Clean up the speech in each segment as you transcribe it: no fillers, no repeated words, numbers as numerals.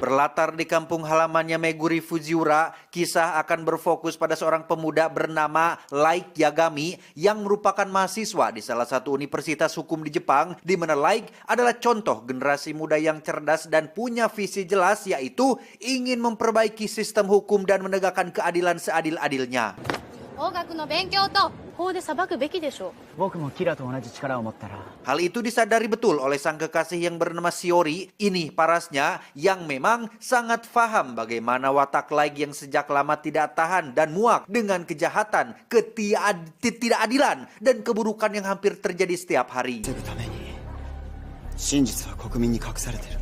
Berlatar di kampung halamannya Meguri Fujiura, kisah akan berfokus pada seorang pemuda bernama Light Yagami yang merupakan mahasiswa di salah satu universitas hukum di Jepang, di mana Light adalah contoh generasi muda yang cerdas dan punya visi jelas, yaitu ingin memperbaiki sistem hukum dan menegakkan keadilan seadil-adilnya. Hal itu disadari betul oleh sang kekasih yang bernama Shiori, ini parasnya yang memang sangat paham bagaimana watak Light yang sejak lama tidak tahan dan muak dengan kejahatan, ketidakadilan, dan keburukan yang hampir terjadi setiap hari.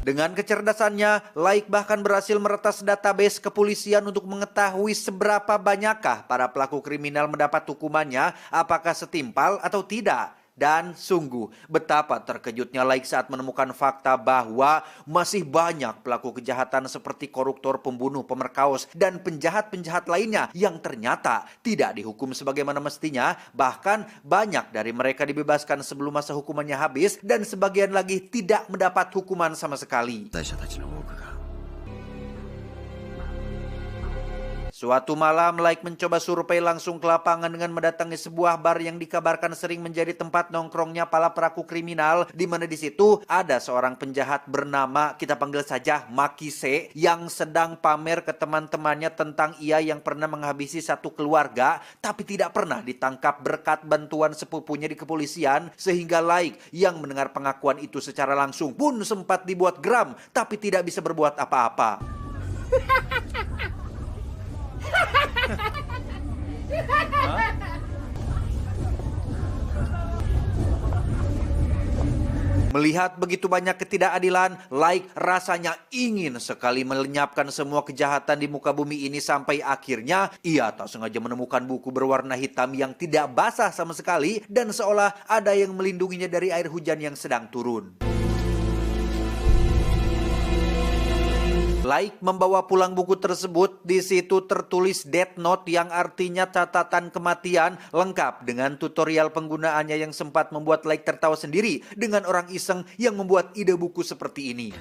Dengan kecerdasannya, Light bahkan berhasil meretas database kepolisian untuk mengetahui seberapa banyakkah para pelaku kriminal mendapat hukumannya, apakah setimpal atau tidak. Dan sungguh betapa terkejutnya Light saat menemukan fakta bahwa masih banyak pelaku kejahatan seperti koruptor, pembunuh, pemerkaos, dan penjahat-penjahat lainnya yang ternyata tidak dihukum sebagaimana mestinya. Bahkan banyak dari mereka dibebaskan sebelum masa hukumannya habis dan sebagian lagi tidak mendapat hukuman sama sekali. Suatu malam, Light mencoba survei langsung ke lapangan dengan mendatangi sebuah bar yang dikabarkan sering menjadi tempat nongkrongnya para pelaku kriminal, di mana di situ ada seorang penjahat bernama, kita panggil saja Makise, yang sedang pamer ke teman-temannya tentang ia yang pernah menghabisi satu keluarga, tapi tidak pernah ditangkap berkat bantuan sepupunya di kepolisian, sehingga Light yang mendengar pengakuan itu secara langsung pun sempat dibuat geram, tapi tidak bisa berbuat apa-apa. Melihat begitu banyak ketidakadilan, Light rasanya ingin sekali melenyapkan semua kejahatan di muka bumi ini, sampai akhirnya ia tak sengaja menemukan buku berwarna hitam yang tidak basah sama sekali dan seolah ada yang melindunginya dari air hujan yang sedang turun. Light membawa pulang buku tersebut. Di situ tertulis Death Note yang artinya catatan kematian, lengkap dengan tutorial penggunaannya yang sempat membuat Light tertawa sendiri dengan orang iseng yang membuat ide buku seperti ini.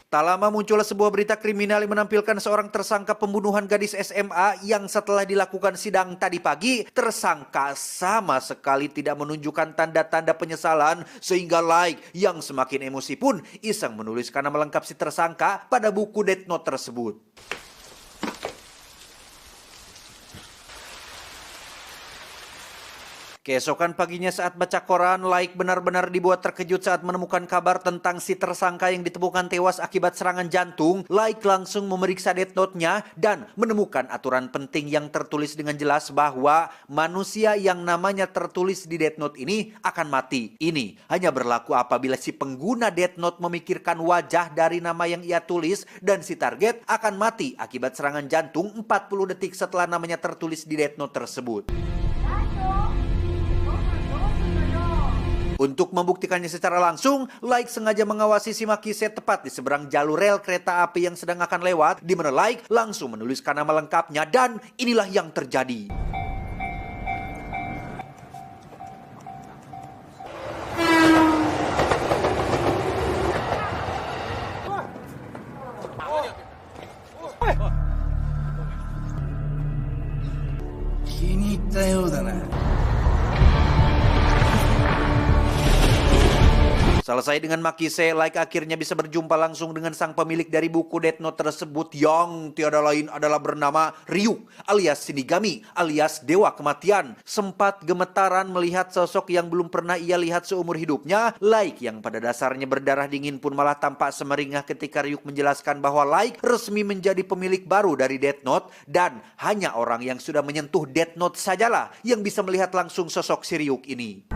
Tak lama muncullah sebuah berita kriminal yang menampilkan seorang tersangka pembunuhan gadis SMA yang setelah dilakukan sidang tadi pagi, tersangka sama sekali tidak menunjukkan tanda-tanda penyesalan, sehingga Light yang semakin emosi pun iseng menuliskan nama lengkap si tersangka pada buku Death Note tersebut. Keesokan paginya saat baca koran, Light benar-benar dibuat terkejut saat menemukan kabar tentang si tersangka yang ditemukan tewas akibat serangan jantung. Light langsung memeriksa Death Note-nya dan menemukan aturan penting yang tertulis dengan jelas bahwa manusia yang namanya tertulis di Death Note ini akan mati. Ini hanya berlaku apabila si pengguna Death Note memikirkan wajah dari nama yang ia tulis, dan si target akan mati akibat serangan jantung 40 detik setelah namanya tertulis di Death Note tersebut. Untuk membuktikannya secara langsung, Light sengaja mengawasi si Makise tepat di seberang jalur rel kereta api yang sedang akan lewat, di mana Light langsung menuliskan nama lengkapnya, dan inilah yang terjadi. Selesai dengan Makise, Light akhirnya bisa berjumpa langsung dengan sang pemilik dari buku Death Note tersebut yang tiada lain adalah bernama Ryuk alias Shinigami alias Dewa Kematian. Sempat gemetaran melihat sosok yang belum pernah ia lihat seumur hidupnya. Light yang pada dasarnya berdarah dingin pun malah tampak semeringah ketika Ryuk menjelaskan bahwa Light resmi menjadi pemilik baru dari Death Note, dan hanya orang yang sudah menyentuh Death Note sajalah yang bisa melihat langsung sosok si Ryuk ini.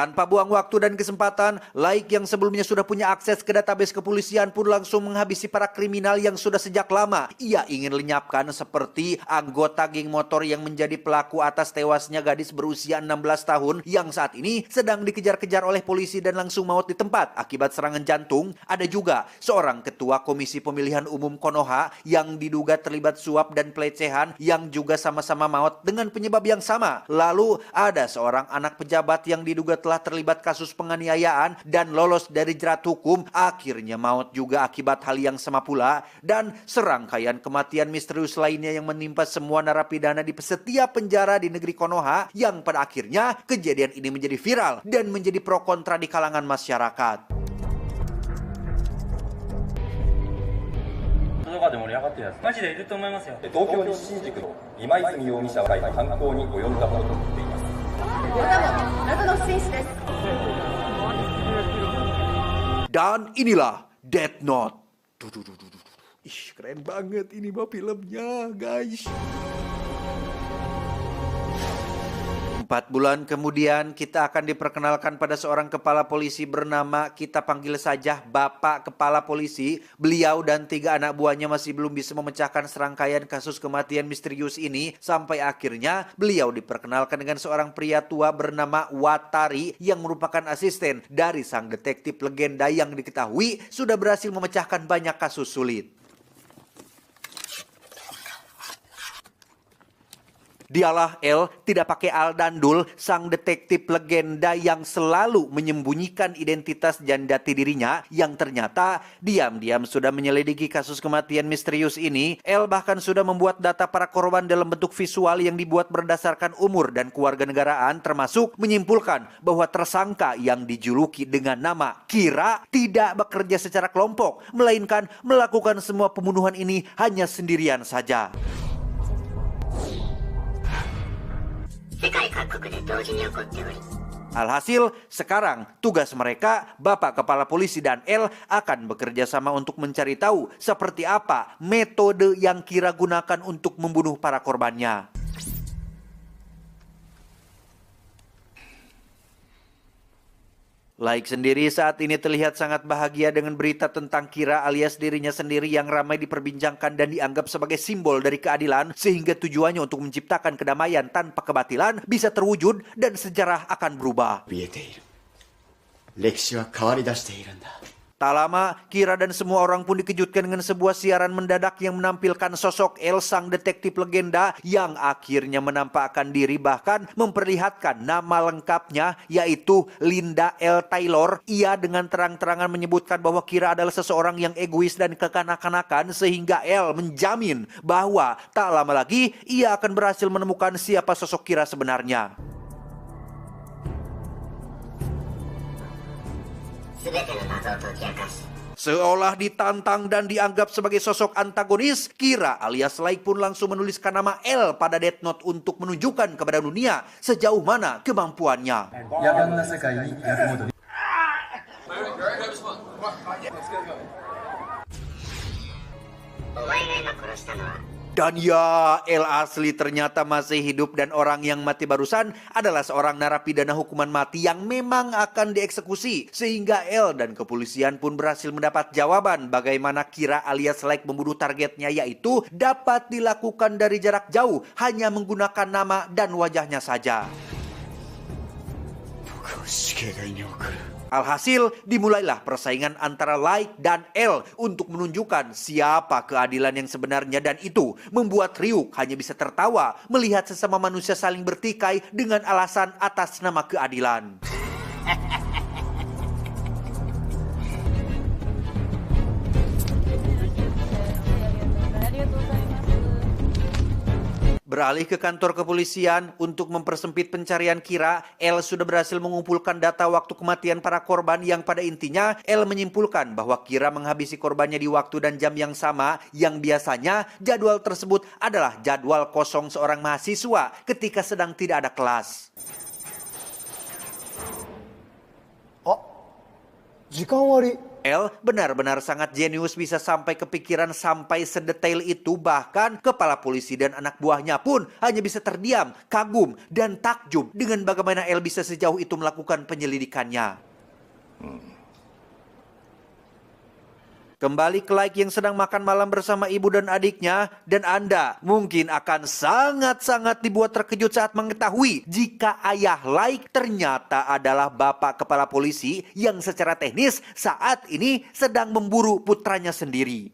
Tanpa buang waktu dan kesempatan, Laik yang sebelumnya sudah punya akses ke database kepolisian pun langsung menghabisi para kriminal yang sudah sejak lama ia ingin lenyapkan, seperti anggota geng motor yang menjadi pelaku atas tewasnya gadis berusia 16 tahun yang saat ini sedang dikejar-kejar oleh polisi dan langsung maut di tempat akibat serangan jantung. Ada juga seorang ketua Komisi Pemilihan Umum Konoha yang diduga terlibat suap dan pelecehan yang juga sama-sama maut dengan penyebab yang sama. Lalu ada seorang anak pejabat yang diduga telah terlibat kasus penganiayaan dan lolos dari jerat hukum, akhirnya maut juga akibat hal yang sama pula. Dan serangkaian kematian misterius lainnya yang menimpa semua narapidana di setiap penjara di negeri Konoha, yang pada akhirnya kejadian ini menjadi viral dan menjadi pro kontra di kalangan masyarakat. 動画で盛り上がってるやつマジでいると思いますよ。東京西新宿の今泉容疑者は犯行に及んだものと思っています。 Dan inilah Death Note. Ih, keren banget ini mah filmnya, guys. 4 bulan kemudian kita akan diperkenalkan pada seorang kepala polisi bernama, kita panggil saja Bapak Kepala Polisi. Beliau dan 3 anak buahnya masih belum bisa memecahkan serangkaian kasus kematian misterius ini, sampai akhirnya beliau diperkenalkan dengan seorang pria tua bernama Watari yang merupakan asisten dari sang detektif legenda yang diketahui sudah berhasil memecahkan banyak kasus sulit. Dialah L, tidak pakai al dan dul, sang detektif legenda yang selalu menyembunyikan identitas dan jati dirinya, yang ternyata diam-diam sudah menyelidiki kasus kematian misterius ini. L bahkan sudah membuat data para korban dalam bentuk visual yang dibuat berdasarkan umur dan kewarganegaraan, termasuk menyimpulkan bahwa tersangka yang dijuluki dengan nama Kira tidak bekerja secara kelompok, melainkan melakukan semua pembunuhan ini hanya sendirian saja. Alhasil, sekarang tugas mereka, Bapak Kepala Polisi dan L, akan bekerja sama untuk mencari tahu seperti apa metode yang Kira gunakan untuk membunuh para korbannya. Laik sendiri saat ini terlihat sangat bahagia dengan berita tentang Kira alias dirinya sendiri yang ramai diperbincangkan dan dianggap sebagai simbol dari keadilan, sehingga tujuannya untuk menciptakan kedamaian tanpa kebatilan bisa terwujud dan sejarah akan berubah. Tak lama, Kira dan semua orang pun dikejutkan dengan sebuah siaran mendadak yang menampilkan sosok El, sang detektif legenda yang akhirnya menampakkan diri, bahkan memperlihatkan nama lengkapnya, yaitu Linda L. Taylor. Ia dengan terang-terangan menyebutkan bahwa Kira adalah seseorang yang egois dan kekanak-kanakan, sehingga El menjamin bahwa tak lama lagi ia akan berhasil menemukan siapa sosok Kira sebenarnya. Seolah ditantang dan dianggap sebagai sosok antagonis, Kira alias Laik pun langsung menuliskan nama L pada Death Note untuk menunjukkan kepada dunia sejauh mana kemampuannya. Dan ya, El asli ternyata masih hidup, dan orang yang mati barusan adalah seorang narapidana hukuman mati yang memang akan dieksekusi. Sehingga El dan kepolisian pun berhasil mendapat jawaban bagaimana Kira alias Laik membunuh targetnya, yaitu dapat dilakukan dari jarak jauh hanya menggunakan nama dan wajahnya saja. Alhasil, dimulailah persaingan antara Laik dan L untuk menunjukkan siapa keadilan yang sebenarnya, dan itu membuat Ryuk hanya bisa tertawa melihat sesama manusia saling bertikai dengan alasan atas nama keadilan. Beralih ke kantor kepolisian untuk mempersempit pencarian Kira, L sudah berhasil mengumpulkan data waktu kematian para korban yang pada intinya L menyimpulkan bahwa Kira menghabisi korbannya di waktu dan jam yang sama, yang biasanya jadwal tersebut adalah jadwal kosong seorang mahasiswa ketika sedang tidak ada kelas. Ah, 時間割。L benar-benar sangat jenius bisa sampai kepikiran sampai sedetail itu, bahkan kepala polisi dan anak buahnya pun hanya bisa terdiam, kagum, dan takjub dengan bagaimana L bisa sejauh itu melakukan penyelidikannya. Kembali ke Like yang sedang makan malam bersama ibu dan adiknya, dan Anda mungkin akan sangat-sangat dibuat terkejut saat mengetahui jika ayah Like ternyata adalah bapak kepala polisi yang secara teknis saat ini sedang memburu putranya sendiri.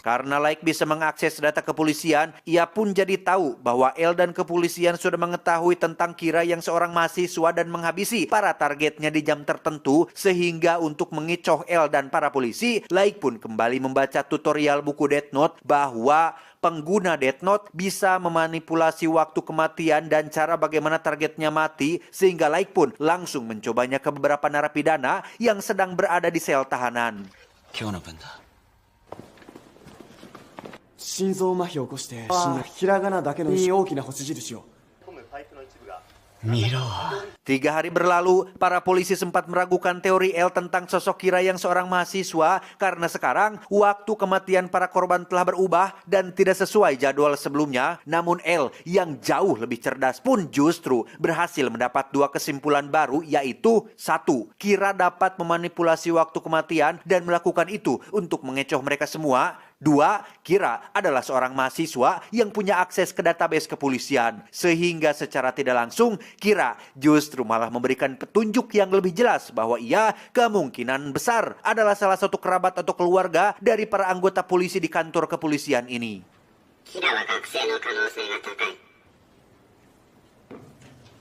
Karena Like bisa mengakses data kepolisian, ia pun jadi tahu bahwa L dan kepolisian sudah mengetahui tentang Kira yang seorang mahasiswa dan menghabisi para targetnya di jam tertentu, sehingga untuk mengecoh L dan para polisi, Like pun kembali membaca tutorial buku Death Note bahwa pengguna Death Note bisa memanipulasi waktu kematian dan cara bagaimana targetnya mati, sehingga Like pun langsung mencobanya ke beberapa narapidana yang sedang berada di sel tahanan. 今日の分だ。心臓麻痺を起こして死んだ。ひらがなだけの大きな星印を。見ろ。 3 hari berlalu, para polisi sempat meragukan teori L tentang sosok Kira yang seorang mahasiswa karena sekarang waktu kematian para korban telah berubah dan tidak sesuai jadwal sebelumnya. Namun L yang jauh lebih cerdas pun justru berhasil mendapat 2 kesimpulan baru, yaitu 1. Kira dapat memanipulasi waktu kematian dan melakukan itu untuk mengecoh mereka semua. 2. Kira adalah seorang mahasiswa yang punya akses ke database kepolisian, sehingga secara tidak langsung Kira justru malah memberikan petunjuk yang lebih jelas bahwa ia kemungkinan besar adalah salah satu kerabat atau keluarga dari para anggota polisi di kantor kepolisian ini.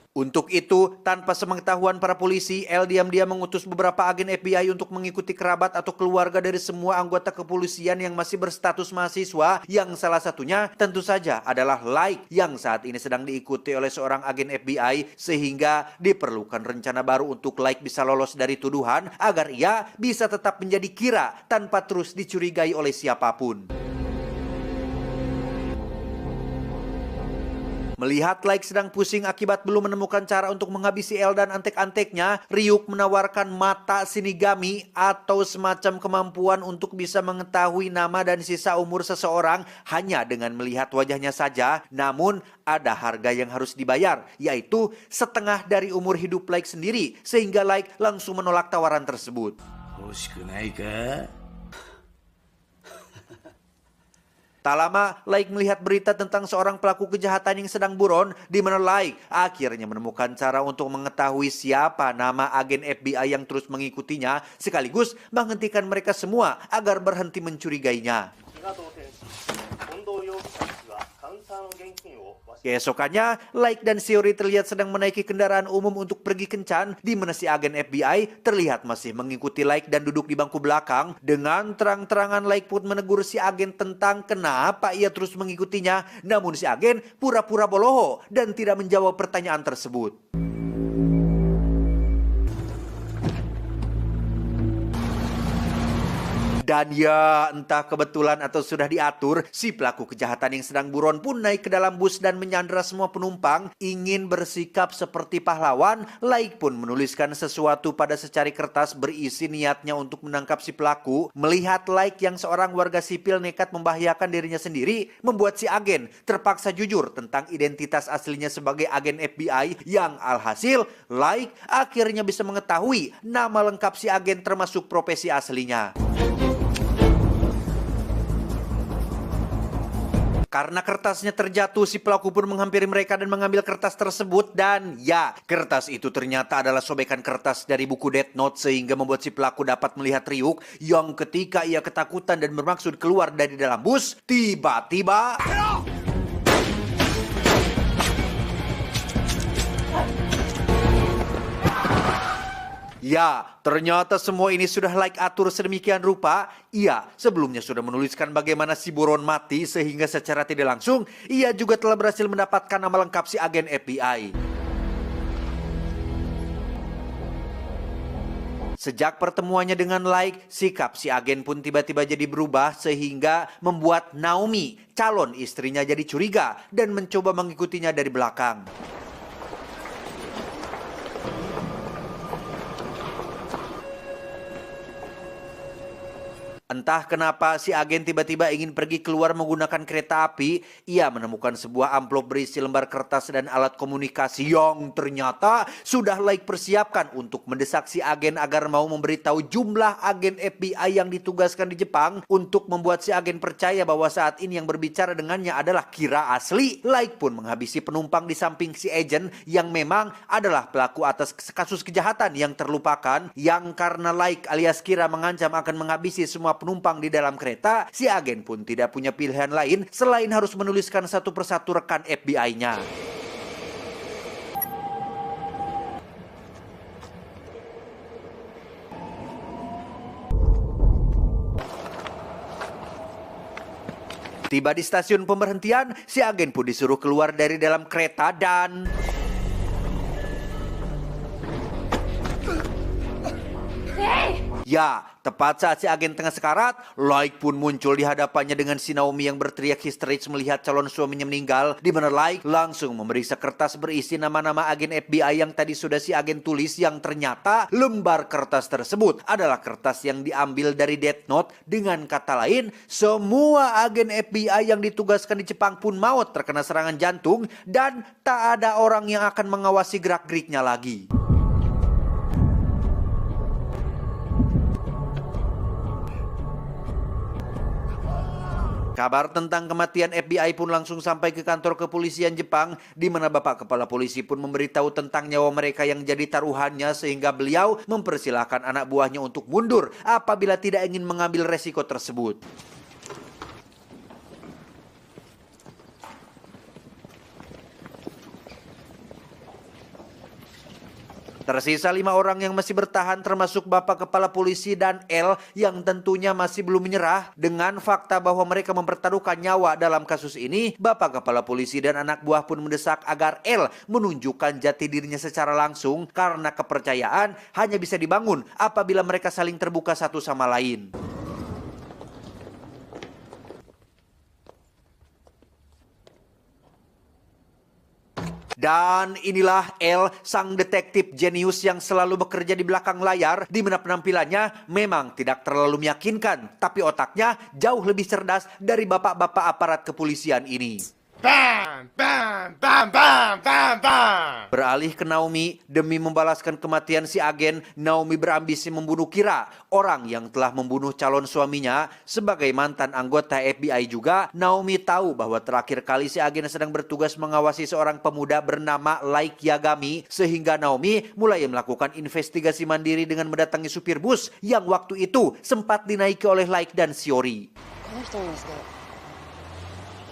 Untuk itu, tanpa sepengetahuan para polisi, L diam-diam mengutus beberapa agen FBI untuk mengikuti kerabat atau keluarga dari semua anggota kepolisian yang masih berstatus mahasiswa, yang salah satunya tentu saja adalah Like yang saat ini sedang diikuti oleh seorang agen FBI, sehingga diperlukan rencana baru untuk Like bisa lolos dari tuduhan agar ia bisa tetap menjadi Kira tanpa terus dicurigai oleh siapapun. Melihat Like sedang pusing akibat belum menemukan cara untuk menghabisi L dan antek-anteknya, Ryuk menawarkan mata Shinigami atau semacam kemampuan untuk bisa mengetahui nama dan sisa umur seseorang hanya dengan melihat wajahnya saja. Namun ada harga yang harus dibayar, yaitu setengah dari umur hidup Like sendiri, sehingga Like langsung menolak tawaran tersebut. 欲しくないか? Tak lama, Like melihat berita tentang seorang pelaku kejahatan yang sedang buron, di mana Like akhirnya menemukan cara untuk mengetahui siapa nama agen FBI yang terus mengikutinya, sekaligus menghentikan mereka semua agar berhenti mencurigainya. Keesokannya, Like dan Shiori terlihat sedang menaiki kendaraan umum untuk pergi kencan, di mana si agen FBI terlihat masih mengikuti Like dan duduk di bangku belakang. Dengan terang-terangan Like pun menegur si agen tentang kenapa ia terus mengikutinya, namun si agen pura-pura bodoh dan tidak menjawab pertanyaan tersebut. Dan ya, entah kebetulan atau sudah diatur, si pelaku kejahatan yang sedang buron pun naik ke dalam bus dan menyandera semua penumpang. Ingin bersikap seperti pahlawan, Like pun menuliskan sesuatu pada secari kertas berisi niatnya untuk menangkap si pelaku. Melihat Like yang seorang warga sipil nekat membahayakan dirinya sendiri, membuat si agen terpaksa jujur tentang identitas aslinya sebagai agen FBI, yang alhasil Like akhirnya bisa mengetahui nama lengkap si agen termasuk profesi aslinya. Karena kertasnya terjatuh, si pelaku pun menghampiri mereka dan mengambil kertas tersebut. Dan ya, kertas itu ternyata adalah sobekan kertas dari buku Death Note, sehingga membuat si pelaku dapat melihat Ryuk yang ketika ia ketakutan dan bermaksud keluar dari dalam bus, tiba-tiba ya, ternyata semua ini sudah Like atur sedemikian rupa. Ia sebelumnya sudah menuliskan bagaimana si buron mati, sehingga secara tidak langsung ia juga telah berhasil mendapatkan nama lengkap si agen FBI. Sejak pertemuannya dengan Like, sikap si agen pun tiba-tiba jadi berubah sehingga membuat Naomi, calon istrinya, jadi curiga dan mencoba mengikutinya dari belakang. Entah kenapa si agen tiba-tiba ingin pergi keluar menggunakan kereta api, ia menemukan sebuah amplop berisi lembar kertas dan alat komunikasi yang ternyata sudah Like persiapkan untuk mendesak si agen agar mau memberitahu jumlah agen FBI yang ditugaskan di Jepang untuk membuat si agen percaya bahwa saat ini yang berbicara dengannya adalah Kira asli. Like pun menghabisi penumpang di samping si agen yang memang adalah pelaku atas kasus kejahatan yang terlupakan, yang karena Like alias Kira mengancam akan menghabisi semua penumpang di dalam kereta, si agen pun tidak punya pilihan lain selain harus menuliskan satu persatu rekan FBI-nya. Tiba di stasiun pemberhentian, si agen pun disuruh keluar dari dalam kereta dan... Ya, tepat saat si agen tengah sekarat, Like pun muncul di hadapannya dengan si Naomi yang berteriak histeris melihat calon suaminya meninggal, di mana Like langsung memeriksa kertas berisi nama-nama agen FBI yang tadi sudah si agen tulis, yang ternyata lembar kertas tersebut adalah kertas yang diambil dari Death Note. Dengan kata lain, semua agen FBI yang ditugaskan di Jepang pun maut terkena serangan jantung dan tak ada orang yang akan mengawasi gerak-geriknya lagi. Kabar tentang kematian FBI pun langsung sampai ke kantor kepolisian Jepang, di mana Bapak Kepala Polisi pun memberitahu tentang nyawa mereka yang jadi taruhannya, sehingga beliau mempersilahkan anak buahnya untuk mundur apabila tidak ingin mengambil resiko tersebut. Tersisa 5 orang yang masih bertahan, termasuk Bapak Kepala Polisi dan L yang tentunya masih belum menyerah. Dengan fakta bahwa mereka mempertaruhkan nyawa dalam kasus ini, Bapak Kepala Polisi dan anak buah pun mendesak agar L menunjukkan jati dirinya secara langsung, karena kepercayaan hanya bisa dibangun apabila mereka saling terbuka satu sama lain. Dan inilah L, sang detektif jenius yang selalu bekerja di belakang layar, di mana penampilannya memang tidak terlalu meyakinkan, tapi otaknya jauh lebih cerdas dari bapak-bapak aparat kepolisian ini. Bam! Bam! Bam! Bam! Bam! Bam! Beralih ke Naomi, demi membalaskan kematian si agen, Naomi berambisi membunuh Kira, orang yang telah membunuh calon suaminya. Sebagai mantan anggota FBI juga, Naomi tahu bahwa terakhir kali si agen sedang bertugas mengawasi seorang pemuda bernama Like Yagami, sehingga Naomi mulai melakukan investigasi mandiri dengan mendatangi supir bus yang waktu itu sempat dinaiki oleh Like dan Shiori.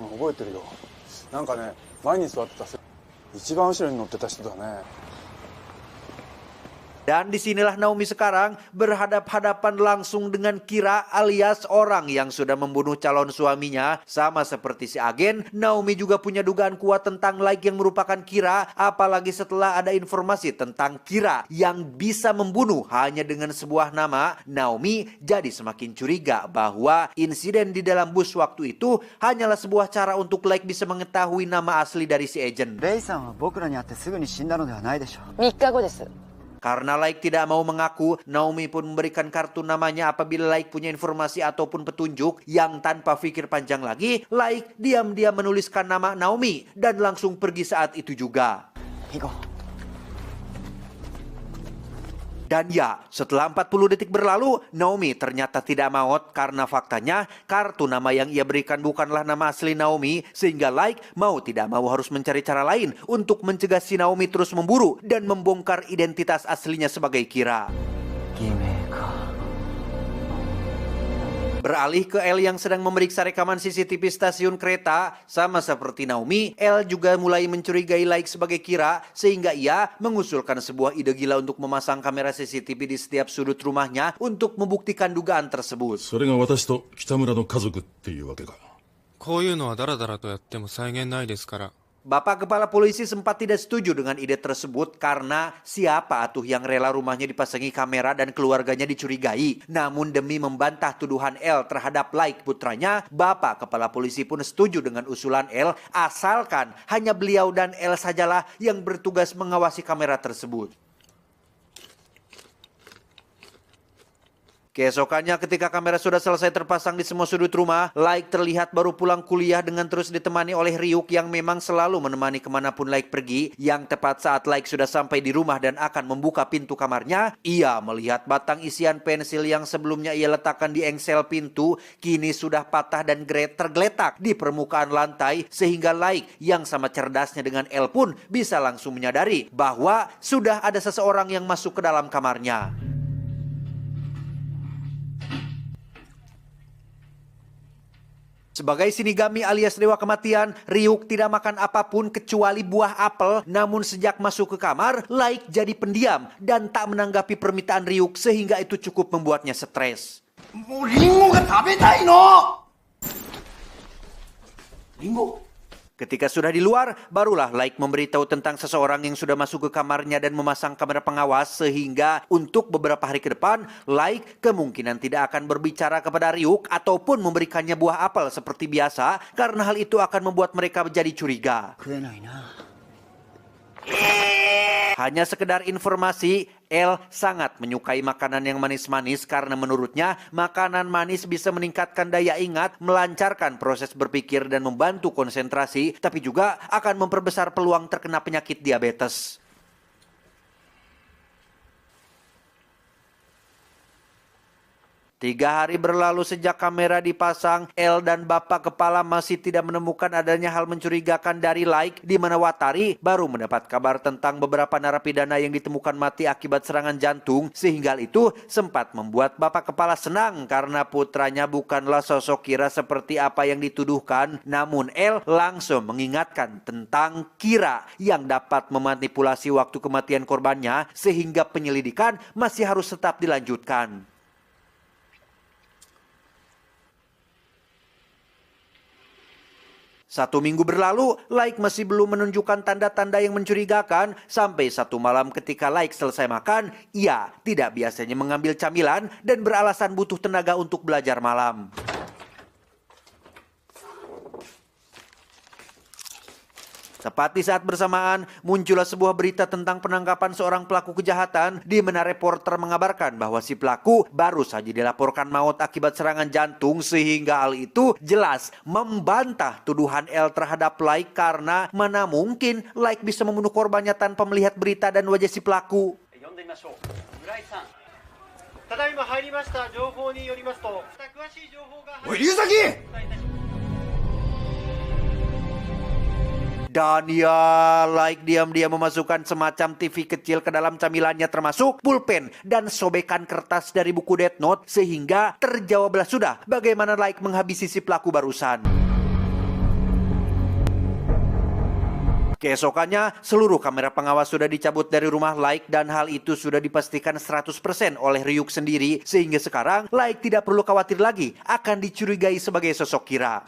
覚えてるよ。なんかね、前に座ってた一番後ろに乗ってた人だね。 Dan disinilah Naomi sekarang berhadap-hadapan langsung dengan Kira alias orang yang sudah membunuh calon suaminya. Sama seperti si agen, Naomi juga punya dugaan kuat tentang Like yang merupakan Kira. Apalagi setelah ada informasi tentang Kira yang bisa membunuh hanya dengan sebuah nama, Naomi jadi semakin curiga bahwa insiden di dalam bus waktu itu hanyalah sebuah cara untuk Like bisa mengetahui nama asli dari si agent. レイさんは僕らに会ってすぐに死んだのではないでしょう。 3日後です。 Karena Like tidak mau mengaku, Naomi pun memberikan kartu namanya apabila Like punya informasi ataupun petunjuk. Yang tanpa pikir panjang lagi, Like diam-diam menuliskan nama Naomi dan langsung pergi saat itu juga. Dan ya, setelah 40 detik berlalu, Naomi ternyata tidak maut karena faktanya kartu nama yang ia berikan bukanlah nama asli Naomi, sehingga Like mau tidak mau harus mencari cara lain untuk mencegah si Naomi terus memburu dan membongkar identitas aslinya sebagai Kira. Beralih ke L yang sedang memeriksa rekaman CCTV stasiun kereta. Sama seperti Naomi, L juga mulai mencurigai Like sebagai Kira, sehingga ia mengusulkan sebuah ide gila untuk memasang kamera CCTV di setiap sudut rumahnya untuk membuktikan dugaan tersebut. それが私と北村の家族っていうわけか。こういうのはダラダラとやっても際限ないですから。Bapak Kepala Polisi sempat tidak setuju dengan ide tersebut karena siapa atuh yang rela rumahnya dipasangi kamera dan keluarganya dicurigai. Namun demi membantah tuduhan L terhadap Like putranya, Bapak Kepala Polisi pun setuju dengan usulan L asalkan hanya beliau dan L sajalah yang bertugas mengawasi kamera tersebut. Keesokannya ketika kamera sudah selesai terpasang di semua sudut rumah, Like terlihat baru pulang kuliah dengan terus ditemani oleh Ryuk yang memang selalu menemani kemanapun Like pergi. Yang tepat saat Like sudah sampai di rumah dan akan membuka pintu kamarnya, ia melihat batang isian pensil yang sebelumnya ia letakkan di engsel pintu, kini sudah patah dan tergeletak di permukaan lantai sehingga Like yang sama cerdasnya dengan L pun bisa langsung menyadari bahwa sudah ada seseorang yang masuk ke dalam kamarnya. Sebagai Shinigami alias Dewa Kematian, Ryuk tidak makan apapun kecuali buah apel. Namun sejak masuk ke kamar, Like jadi pendiam dan tak menanggapi permintaan Ryuk sehingga itu cukup membuatnya stres. Ketika sudah di luar, barulah Like memberitahu tentang seseorang yang sudah masuk ke kamarnya dan memasang kamera pengawas sehingga untuk beberapa hari ke depan, Like kemungkinan tidak akan berbicara kepada Ryuk ataupun memberikannya buah apel seperti biasa karena hal itu akan membuat mereka menjadi curiga. Hanya sekedar informasi, L sangat menyukai makanan yang manis-manis karena menurutnya makanan manis bisa meningkatkan daya ingat, melancarkan proses berpikir dan membantu konsentrasi, tapi juga akan memperbesar peluang terkena penyakit diabetes. Tiga hari berlalu sejak kamera dipasang, L dan Bapak Kepala masih tidak menemukan adanya hal mencurigakan dari Like, di mana Watari baru mendapat kabar tentang beberapa narapidana yang ditemukan mati akibat serangan jantung, sehingga itu sempat membuat Bapak Kepala senang karena putranya bukanlah sosok Kira seperti apa yang dituduhkan. Namun L langsung mengingatkan tentang Kira yang dapat memanipulasi waktu kematian korbannya, sehingga penyelidikan masih harus tetap dilanjutkan. Satu minggu berlalu, Like masih belum menunjukkan tanda-tanda yang mencurigakan. Sampai satu malam ketika Like selesai makan, ia tidak biasanya mengambil camilan dan beralasan butuh tenaga untuk belajar malam. Tepat di saat bersamaan, muncullah sebuah berita tentang penangkapan seorang pelaku kejahatan, di mana reporter mengabarkan bahwa si pelaku baru saja dilaporkan maut akibat serangan jantung, sehingga hal itu jelas membantah tuduhan L terhadap Like karena mana mungkin Like bisa membunuh korbannya tanpa melihat berita dan wajah si pelaku. Dan ya, Like diam-diam memasukkan semacam TV kecil ke dalam camilannya termasuk pulpen dan sobekan kertas dari buku Death Note sehingga terjawablah sudah bagaimana Like menghabisi si pelaku barusan. Keesokannya, seluruh kamera pengawas sudah dicabut dari rumah Like dan hal itu sudah dipastikan 100% oleh Ryuk sendiri sehingga sekarang Like tidak perlu khawatir lagi akan dicurigai sebagai sosok Kira.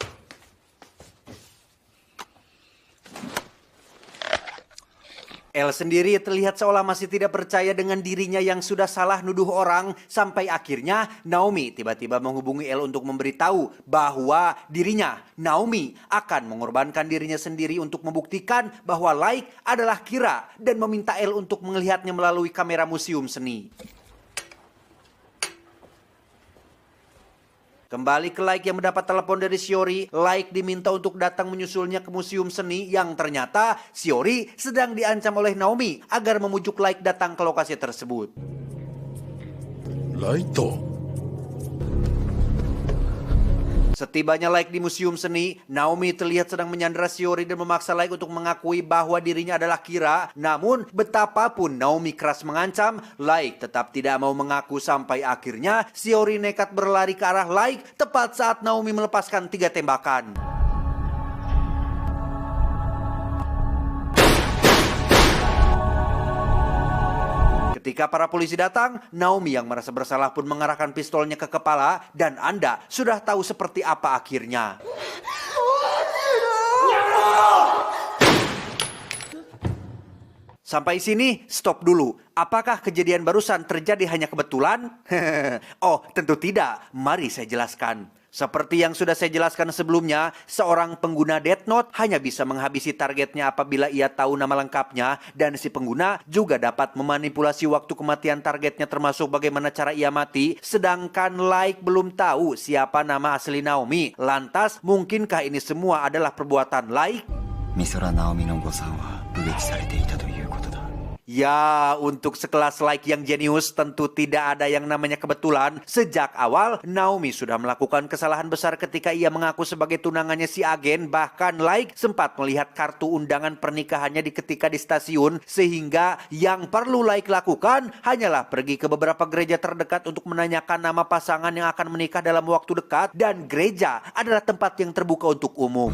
L sendiri terlihat seolah masih tidak percaya dengan dirinya yang sudah salah nuduh orang, sampai akhirnya Naomi tiba-tiba menghubungi L untuk memberitahu bahwa dirinya, Naomi, akan mengorbankan dirinya sendiri untuk membuktikan bahwa Like adalah Kira dan meminta L untuk melihatnya melalui kamera museum seni. Kembali ke Like yang mendapat telepon dari Shiori, Like diminta untuk datang menyusulnya ke museum seni yang ternyata Shiori sedang diancam oleh Naomi agar memujuk Like datang ke lokasi tersebut. Laito. Setibanya Like di museum seni, Naomi terlihat sedang menyandera Shiori dan memaksa Like untuk mengakui bahwa dirinya adalah Kira. Namun betapapun Naomi keras mengancam, Like tetap tidak mau mengaku sampai akhirnya Shiori nekat berlari ke arah Like tepat saat Naomi melepaskan 3 tembakan. Ketika para polisi datang, Naomi yang merasa bersalah pun mengarahkan pistolnya ke kepala dan Anda sudah tahu seperti apa akhirnya. Sampai sini, stop dulu. Apakah kejadian barusan terjadi hanya kebetulan? Oh, tentu tidak. Mari saya jelaskan. Seperti yang sudah saya jelaskan sebelumnya, seorang pengguna Death Note hanya bisa menghabisi targetnya apabila ia tahu nama lengkapnya, dan si pengguna juga dapat memanipulasi waktu kematian targetnya termasuk bagaimana cara ia mati, sedangkan Light belum tahu siapa nama asli Naomi. Lantas, mungkinkah ini semua adalah perbuatan Light? Misora Naomi no Go-san wa ugeki sarete ita toいうことだ。 Ya, untuk sekelas Light yang jenius tentu tidak ada yang namanya kebetulan. Sejak awal, Naomi sudah melakukan kesalahan besar ketika ia mengaku sebagai tunangannya si agen. Bahkan Light sempat melihat kartu undangan pernikahannya ketika di stasiun. Sehingga yang perlu Light lakukan hanyalah pergi ke beberapa gereja terdekat untuk menanyakan nama pasangan yang akan menikah dalam waktu dekat. Dan gereja adalah tempat yang terbuka untuk umum.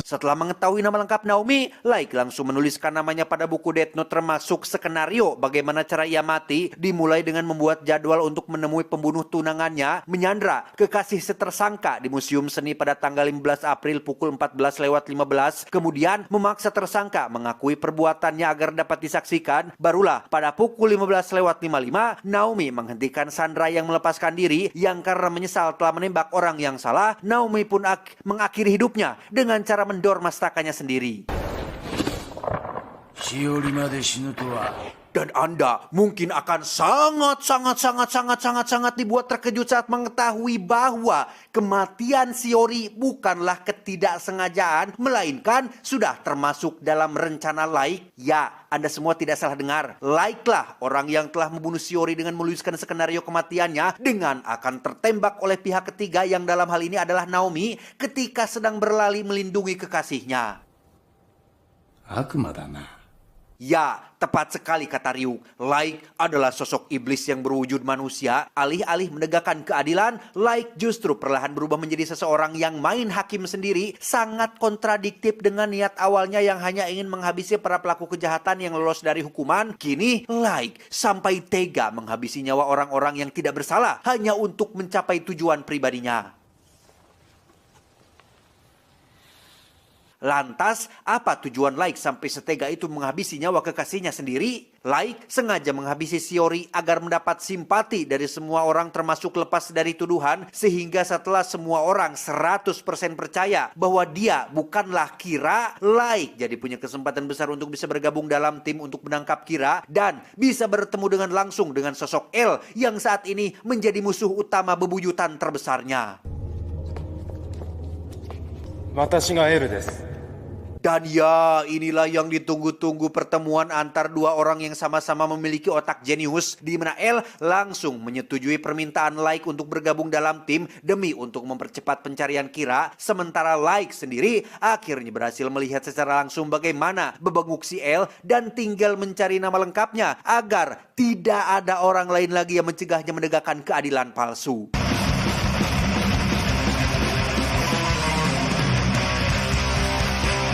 Setelah mengetahui nama lengkap Naomi, Light langsung menuliskan namanya pada buku Death Note termasuk skenario bagaimana cara ia mati, dimulai dengan membuat jadwal untuk menemui pembunuh tunangannya, menyandra kekasih setersangka di Museum Seni pada tanggal 15 April pukul 14.15, kemudian memaksa tersangka mengakui perbuatannya agar dapat disaksikan. Barulah pada pukul 15.55, Naomi menghentikan Sandra yang melepaskan diri, yang karena menyesal telah menembak orang yang salah, Naomi pun mengakhiri hidupnya dengan cara mendor mastakanya sendiri. Dan Anda mungkin akan sangat dibuat terkejut saat mengetahui bahwa kematian Shiori bukanlah ketidaksengajaan, melainkan sudah termasuk dalam rencana Light. Ya, Anda semua tidak salah dengar. Light lah orang yang telah membunuh Shiori dengan menuliskan skenario kematiannya dengan akan tertembak oleh pihak ketiga yang dalam hal ini adalah Naomi ketika sedang berlari melindungi kekasihnya. Ya, tepat sekali kata Ryuk. Light adalah sosok iblis yang berwujud manusia. Alih-alih menegakkan keadilan, Light justru perlahan berubah menjadi seseorang yang main hakim sendiri. Sangat kontradiktif dengan niat awalnya yang hanya ingin menghabisi para pelaku kejahatan yang lolos dari hukuman. Kini, Light sampai tega menghabisi nyawa orang-orang yang tidak bersalah hanya untuk mencapai tujuan pribadinya. Lantas, apa tujuan Light sampai setega itu menghabisi nyawa kekasihnya sendiri? Light sengaja menghabisi Shiori agar mendapat simpati dari semua orang termasuk lepas dari tuduhan, sehingga setelah semua orang 100% percaya bahwa dia bukanlah Kira, Light jadi punya kesempatan besar untuk bisa bergabung dalam tim untuk menangkap Kira dan bisa bertemu dengan langsung dengan sosok L yang saat ini menjadi musuh utama bebuyutan terbesarnya. Dan ya, inilah yang ditunggu-tunggu pertemuan antar dua orang yang sama-sama memiliki otak jenius, di mana L langsung menyetujui permintaan Light untuk bergabung dalam tim demi untuk mempercepat pencarian Kira, sementara Light sendiri akhirnya berhasil melihat secara langsung bagaimana bebenguk si L dan tinggal mencari nama lengkapnya agar tidak ada orang lain lagi yang mencegahnya menegakkan keadilan palsu.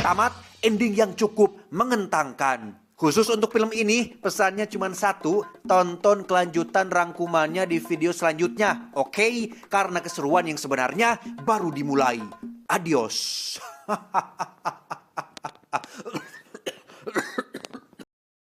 Tamat, ending yang cukup mengentangkan. Khusus untuk film ini, pesannya cuma satu, tonton kelanjutan rangkumannya di video selanjutnya. Oke? Karena keseruan yang sebenarnya baru dimulai. Adios.